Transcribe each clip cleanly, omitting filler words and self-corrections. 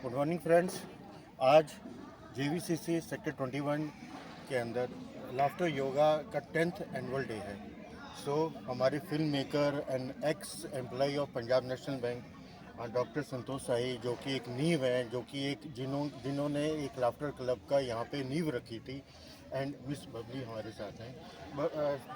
Good morning friends. आज JVCC sector 21 के अंदर लाफ्टर योगा का 10th एनुअल डे है। हमारे film maker and ex employee of Punjab National Bank doctor Santosh Shahi, जो कि एक नींव है, जो कि एक जिन्होंने एक लाफ्टर क्लब का यहाँ पे नींव रखी थी, एंड मिस बबली हमारे साथ हैं।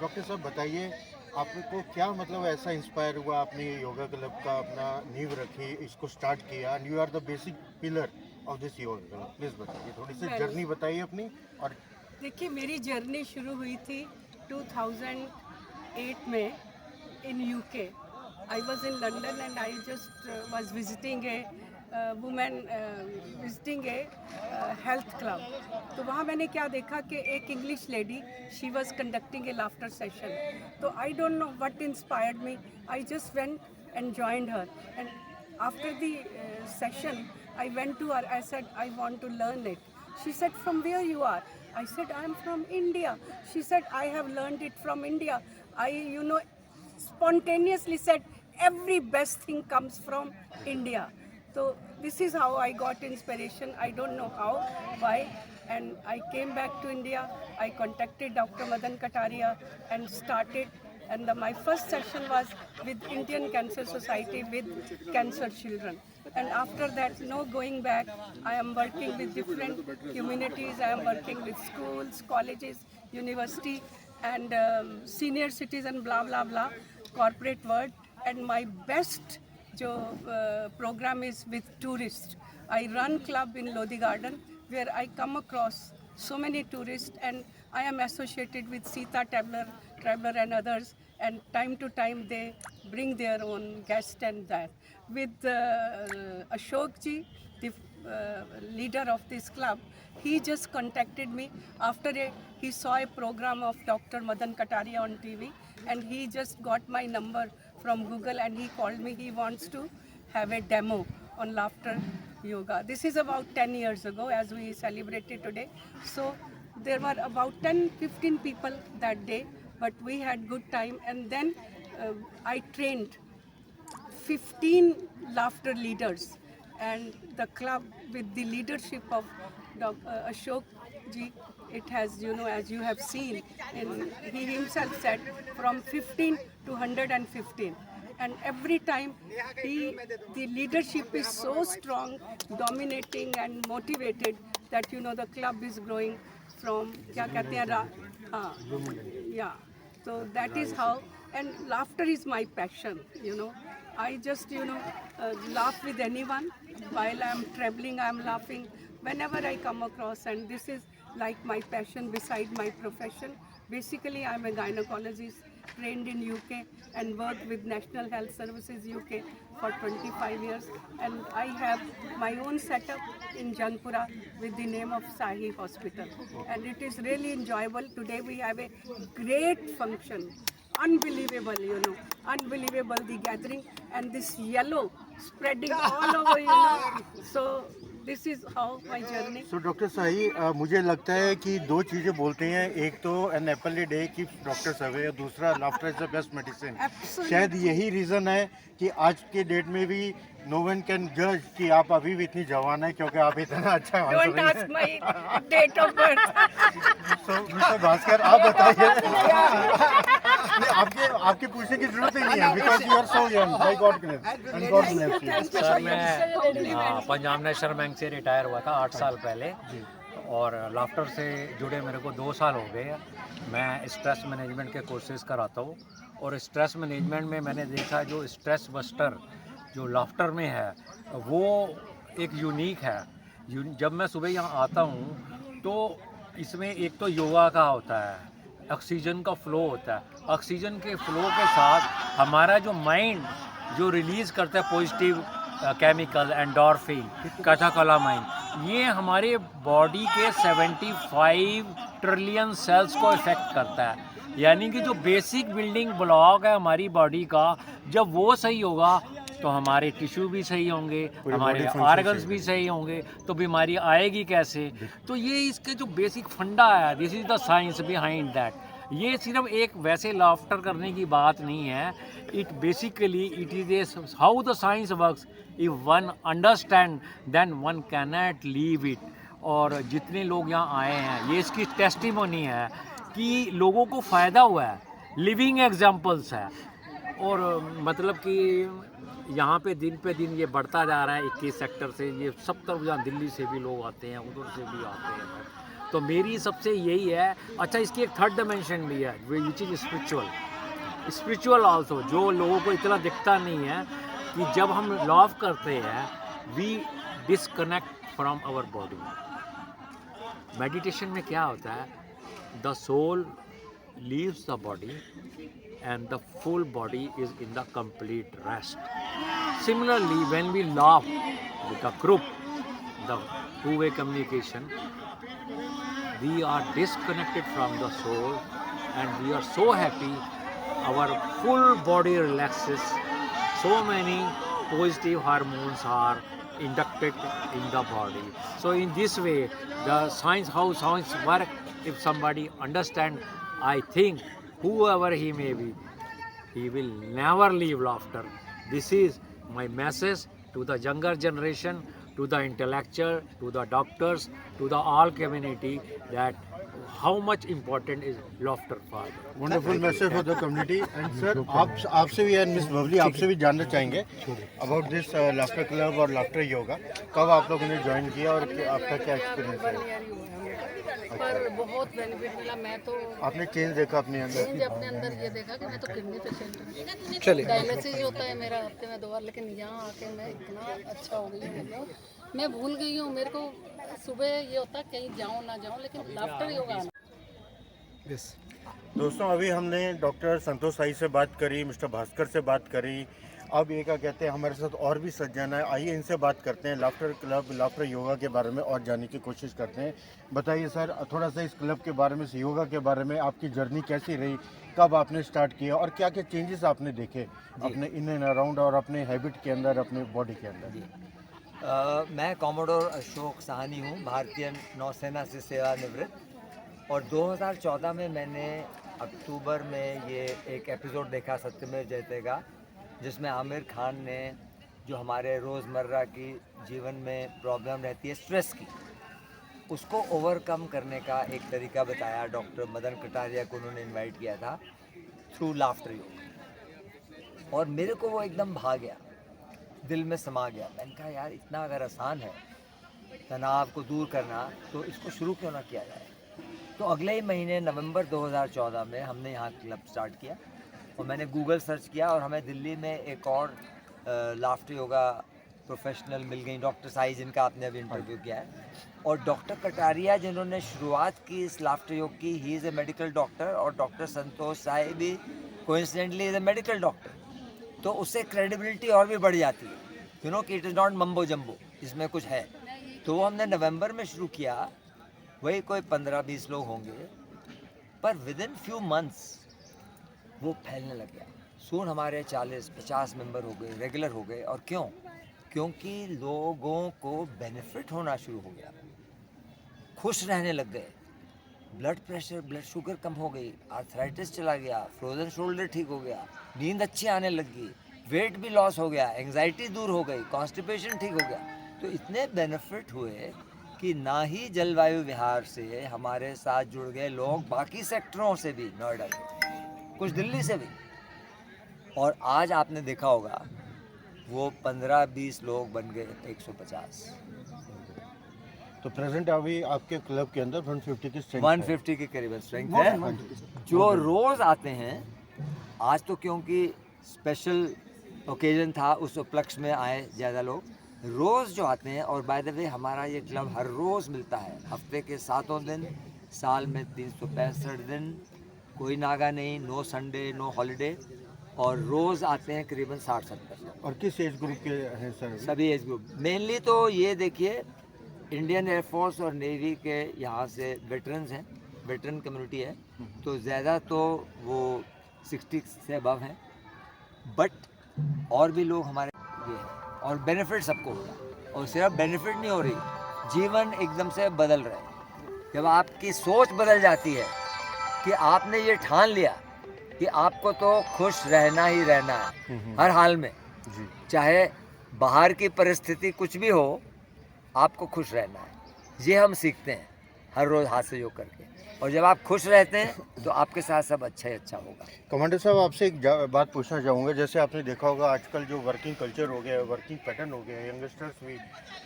डॉक्टर साहब बताइए, आपको क्या मतलब ऐसा इंस्पायर हुआ, आपने ये योगा क्लब का अपना नींव रखी, इसको स्टार्ट किया, and you are the basic pillar of this yoga club. Please बताइए, थोड़ी सी जर्नी बताइए अपनी। और देखिए, मेरी जर्नी शुरू हुई थी 2008 में in UK. I was in London and I just was visiting a women visiting a health club. तो वहाँ मैंने क्या देखा कि एक English lady, she was conducting a laughter session. तो I don't know what inspired me, I just went and joined her. And after the session, I went to her, I said, I want to learn it. She said, from where you are? I said, I am from India. She said, I have learned it from India. I, spontaneously said, every best thing comes from India. So this is how I got inspiration. I don't know how, why. And I came back to India. I contacted Dr. Madan Kataria and started. And my first session was with Indian Cancer Society with cancer children. And after that, no going back. I am working with different communities. I am working with schools, colleges, university, and senior citizen, blah, blah, blah, corporate world. And my best program is with tourists. I run club in Lodi Garden where I come across so many tourists, and I am associated with Sita Traveler and others, and time to time they bring their own guests and that. With Ashok ji, the leader of this club, he just contacted me after he saw a program of Dr. Madan Kataria on TV, and he just got my number from Google and he called me. He wants to have a demo on laughter yoga. This is about 10 years ago, as we celebrated today. So there were about 10-15 people that day, but we had good time. And then I trained 15 laughter leaders, and the club, with the leadership of Ashok ji, it has, as you have seen, and he himself said, from 15 to 115. And every time the leadership is so strong, dominating and motivated that the club is growing from yeah. So that is how, and laughter is my passion. I just laugh with anyone. While I am traveling, I am laughing whenever I come across, and this is like my passion beside my profession. Basically, I am a gynecologist trained in UK and worked with National Health Services UK for 25 years, and I have my own setup in Jangpura with the name of Sahi Hospital, and it is really enjoyable. Today we have a great function, unbelievable, unbelievable, the gathering, and this yellow spreading all over, so this is how my journey. So doctor Shahi, मुझे लगता है कि दो चीज़ें बोलते हैं, एक तो an apple a day keeps doctors away, दूसरा laughter is the best medicine. शायद यही रीज़न है कि आज के डेट में भी नो वन कैन जज कि आप अभी भी इतनी जवान है, क्योंकि आप इतना अच्छा answer Don't ask my date of birth. So mister Bhaskar, आप बताइए। आपके पूछने की जरूरत ही नहीं है, because you are so young, by God grace. Sir, मैं पंजाब नेशनल बैंक से रिटायर हुआ था 8 साल पहले, और लाफ्टर से जुड़े मेरे को 2 साल हो गए। मैं स्ट्रेस मैनेजमेंट के कोर्सेज कराता हूँ, और स्ट्रेस मैनेजमेंट में मैंने देखा जो स्ट्रेस बस्टर जो लाफ्टर में है वो एक यूनिक है। जब मैं सुबह यहाँ आता हूँ तो इसमें एक तो योगा का होता है, ऑक्सीजन का फ्लो होता है, ऑक्सीजन के फ्लो के साथ हमारा जो माइंड जो रिलीज़ करता है पॉजिटिव केमिकल, एंडोर्फिन, कैटाकोलामाइन, ये हमारे बॉडी के 75 ट्रिलियन सेल्स को इफ़ेक्ट करता है। यानी कि जो बेसिक बिल्डिंग ब्लॉक है हमारी बॉडी का, जब वो सही होगा तो हमारे टिश्यू भी सही होंगे, हमारे ऑर्गन्स भी सही होंगे, तो बीमारी आएगी कैसे। तो ये इसके जो बेसिक फंडा है, this is the science behind that. ये सिर्फ एक वैसे लाफ्टर करने की बात नहीं है, it basically it is a how the science works. If one understand, then one cannot leave it. और जितने लोग यहाँ आए हैं ये इसकी टेस्टिमोनी है कि लोगों को फ़ायदा हुआ है, लिविंग एग्जांपल्स है। और मतलब कि यहाँ पे दिन ये बढ़ता जा रहा है 21 सेक्टर से, ये सब तरफ जहाँ दिल्ली से भी लोग आते हैं, उधर से भी आते हैं। तो मेरी सबसे यही है। अच्छा, इसकी एक थर्ड डायमेंशन भी है विच इज़ स्पिरिचुअल आल्सो, जो लोगों को इतना दिखता नहीं है कि जब हम लव करते हैं we disconnect from our body. Meditation में क्या होता है, the soul leaves the body and the full body is in the complete rest. Similarly, when we laugh with a group, the two-way communication, we are disconnected from the soul and we are so happy, our full body relaxes, so many positive hormones are inducted in the body. So in this way, the science, how science work, if somebody understand, I think whoever he may be, he will never leave laughter. This is my message to the younger generation, to the intellectual, to the doctors, to the all community, that how much important is laughter for them. Wonderful message for the community. And sir आपसे भी and miss Babli आपसे भी जानना चाहेंगे about this laughter club और laughter yoga. कब आप लोगों ने ज्वाइन किया और आपका क्या एक्सपीरियंस है? पर बहुत बेनिफिट मिला। मैं तो आपने चेंज देखा अपने अंदर? चेंज अपने अंदर ये देखा कि मैं तो किडनी पेशेंट हूँ, चलिए डायलिसिस होता है मेरा हफ्ते में 2 बार, लेकिन यहाँ आके मैं इतना अच्छा हो गई हूँ, मैं भूल गई हूँ। मेरे को सुबह ये होता है कहीं जाऊँ ना जाऊँ, लेकिन लाफ्टर योगा आना। दोस्तों, अभी हमने डॉक्टर संतोष साई से बात करी, मिस्टर भास्कर से बात करी। अब ये क्या कहते हैं, हमारे साथ और भी सज्जन है, आइए इनसे बात करते हैं, लाफ्टर क्लब लाफ्टर योगा के बारे में और जानने की कोशिश करते हैं। बताइए सर, थोड़ा सा इस क्लब के बारे में, इस योगा के बारे में, आपकी जर्नी कैसी रही, कब आपने स्टार्ट किया और क्या क्या चेंजेस आपने देखे अपने इन एंड अराउंड और अपने हैबिट के अंदर, अपने बॉडी के अंदर? मैं कॉमोडोर अशोक साहनी हूँ, भारतीय नौसेना से सेवानिवृत्त। और 2014 में मैंने अक्टूबर में ये एक एपिसोड देखा सत्यमेव जयते का, जिसमें आमिर खान ने जो हमारे रोज़मर्रा की जीवन में प्रॉब्लम रहती है स्ट्रेस की, उसको ओवरकम करने का एक तरीका बताया। डॉक्टर मदन कटारिया को उन्होंने इनवाइट किया था थ्रू लाफ्टर योगा, और मेरे को वो एकदम भा गया, दिल में समा गया। मैंने कहा यार, इतना अगर आसान है तनाव को दूर करना, तो इसको शुरू क्यों ना किया जाए। तो अगले ही महीने नवंबर 2014 में हमने यहाँ क्लब स्टार्ट किया, और मैंने गूगल सर्च किया और हमें दिल्ली में एक और लाफ्टर योगा प्रोफेशनल मिल गई, डॉक्टर साई, जिनका आपने अभी इंटरव्यू किया है। और डॉक्टर कटारिया जिन्होंने शुरुआत की इस लाफ्टर योग की, he is a medical doctor, और डॉक्टर संतोष साई भी coincidentally is a medical doctor. तो उससे क्रेडिबिलिटी और भी बढ़ जाती है, यू नो, कि इट इज़ नॉट मम्बो जम्बो, इसमें कुछ है। तो वो हमने नवंबर में शुरू किया, वही कोई 15-20 लोग होंगे, पर विद इन फ्यू मंथ्स वो फैलने लग गया। सून हमारे 40-50 मेंबर हो गए, रेगुलर हो गए। और क्यों? क्योंकि लोगों को बेनिफिट होना शुरू हो गया, खुश रहने लग गए, ब्लड प्रेशर, ब्लड शुगर कम हो गई, आर्थराइटिस चला गया, फ्रोजन शोल्डर ठीक हो गया, नींद अच्छी आने लगी, वेट भी लॉस हो गया, एंग्जाइटी दूर हो गई, कॉन्स्टिपेशन ठीक हो गया। तो इतने बेनिफिट हुए कि ना ही जलवायु विहार से हमारे साथ जुड़ गए लोग, बाकी सेक्टरों से भी, नोएडा से, कुछ दिल्ली से भी। और आज आपने देखा होगा वो 15-20 लोग बन गए 150। तो प्रेजेंट अभी आपके क्लब के अंदर 150 की स्ट्रेंथ 150 के करीब स्ट्रेंथ है। जो रोज़ आते हैं, आज तो क्योंकि स्पेशल ओकेजन था, उस उपलक्ष्य में आए ज़्यादा लोग, रोज़ जो आते हैं। और बाय द वे, हमारा ये क्लब हर रोज़ मिलता है, हफ्ते के 7 दिन, साल में 365 दिन, कोई नागा नहीं, नो संडे, नो हॉलीडे। और रोज़ आते हैं करीबन 60-70। और किस एज ग्रुप के हैं सर? सभी एज ग्रुप। मेनली तो ये देखिए, इंडियन एयरफोर्स और नेवी के यहाँ से वेटरन्स हैं, वेटरन कम्युनिटी है, तो ज़्यादा तो वो 60 से अबव हैं, बट और भी लोग हमारे ये हैं। और बेनिफिट सबको हो रहा, और सिर्फ बेनिफिट नहीं हो रही, जीवन एकदम से बदल रहा है। जब आपकी सोच बदल जाती है कि आपने ये ठान लिया कि आपको तो खुश रहना ही रहना है हर हाल में, जी चाहे बाहर की परिस्थिति कुछ भी हो, आपको खुश रहना है। ये हम सीखते हैं हर रोज़ हाथ से योग करके, और जब आप खुश रहते हैं तो आपके साथ सब अच्छा ही अच्छा होगा। कमांडर साहब, आपसे एक बात पूछना चाहूँगा। जैसे आपने देखा होगा आजकल जो वर्किंग कल्चर हो गया है, वर्किंग पैटर्न हो गया है, यंगस्टर्स भी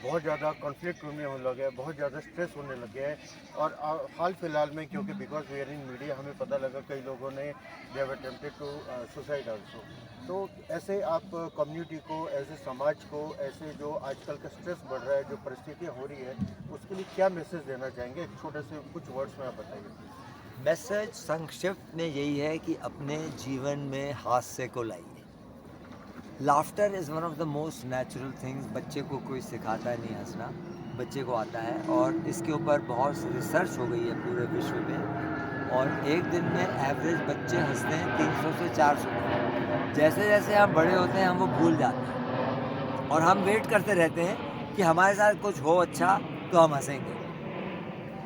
बहुत ज़्यादा कॉन्फ्लिक्ट होने लगे हैं, बहुत ज़्यादा स्ट्रेस होने लगे हैं। और हाल फिलहाल में क्योंकि because we are in media हमें पता लगा कई लोगों ने they have attempted to suicide also. तो ऐसे आप कम्युनिटी को, ऐसे समाज को, ऐसे जो आजकल का स्ट्रेस बढ़ रहा है, जो परिस्थितियाँ हो रही है, उसके लिए क्या मैसेज देना चाहेंगे? एक छोटे से कुछ वर्ड्स में आप बताइए। मैसेज संक्षिप्त में यही है कि अपने जीवन में हास्य को लाइए। Laughter is one of the most natural things. बच्चे को कोई सिखाता नहीं हंसना, बच्चे को आता है, और इसके ऊपर बहुत सी रिसर्च हो गई है पूरे विश्व में। और एक दिन में एवरेज बच्चे हंसते हैं 300 से 400। जैसे जैसे हम बड़े होते हैं हम वो भूल जाते हैं, और हम वेट करते रहते हैं कि हमारे साथ कुछ हो अच्छा तो हम हंसेंगे,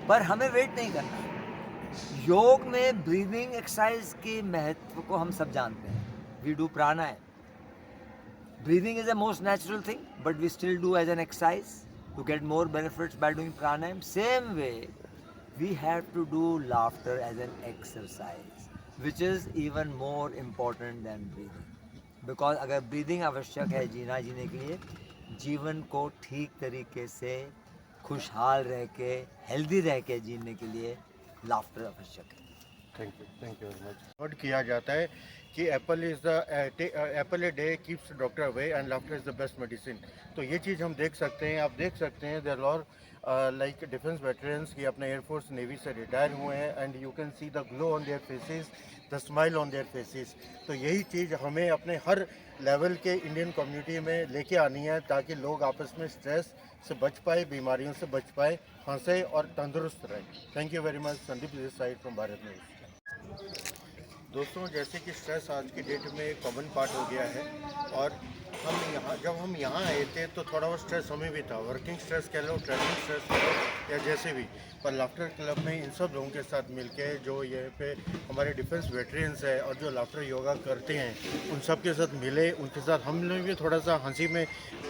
पर हमें वेट नहीं करना। योग में ब्रीदिंग एक्सरसाइज के महत्व को हम सब जानते हैं। We do pranayama. Breathing is the most natural thing, but we still do as an exercise to get more benefits by doing pranayam. Same way, we have to do laughter as an exercise, which is even more important than breathing. Because अगर breathing आवश्यक है जीने के लिए, जीवन को ठीक तरीके से खुशहाल रह के, हेल्दी रह के जीने के लिए laughter आवश्यक है। Thank you very much. Word किया जाता है कि Apple a day keeps doctor away and laughter is the best medicine. तो ये चीज़ हम देख सकते हैं, आप देख सकते हैं there are like defence veterans की अपने एयरफोर्स नेवी से रिटायर हुए हैं, and you can see the glow on their faces, the smile on their faces. तो यही चीज़ हमें अपने हर लेवल के इंडियन कम्युनिटी में लेके आनी है, ताकि लोग आपस में स्ट्रेस से बच पाए, बीमारियों से बच पाए, हंसे और तंदुरुस्त रहें। Thank you very much. Sandeep this side from Bharat news. दोस्तों, जैसे कि स्ट्रेस आज की डेट में एक कॉमन पार्ट हो गया है, और जब हम यहाँ आए थे तो थोड़ा बहुत स्ट्रेस हमें भी था, वर्किंग स्ट्रेस कह लो, ट्रैवलिंग स्ट्रेस कह लो, या जैसे भी। पर लाफ्टर क्लब में इन सब लोगों के साथ मिलके, जो यहाँ पे हमारे डिफेंस वेटरन्स है और जो लाफ्टर योगा करते हैं, उन सब के साथ मिले, उनके साथ हमने भी थोड़ा सा हंसी में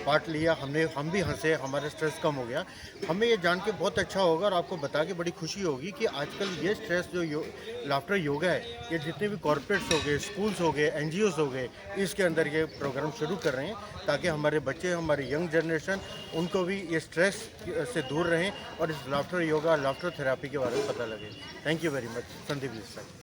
पार्ट लिया, हम भी हंसे, हमारा स्ट्रेस कम हो गया। हमें ये जान के बहुत अच्छा होगा और आपको बता के बड़ी खुशी होगी कि आजकल ये स्ट्रेस जो लाफ्टर योगा है, ये जितने भी कॉर्पोरेट्स हो गए, स्कूल्स हो गए, NGOs हो गए, इसके अंदर ये प्रोग्राम शुरू कर रहे हैं, ताकि हमारे बच्चे, हमारी यंग जनरेशन, उनको भी ये स्ट्रेस से दूर रहें और इस लाफ्टर योगा, लाफ्टर थेरेपी के बारे में पता लगे। Thank you very much. Sandeep ji sir.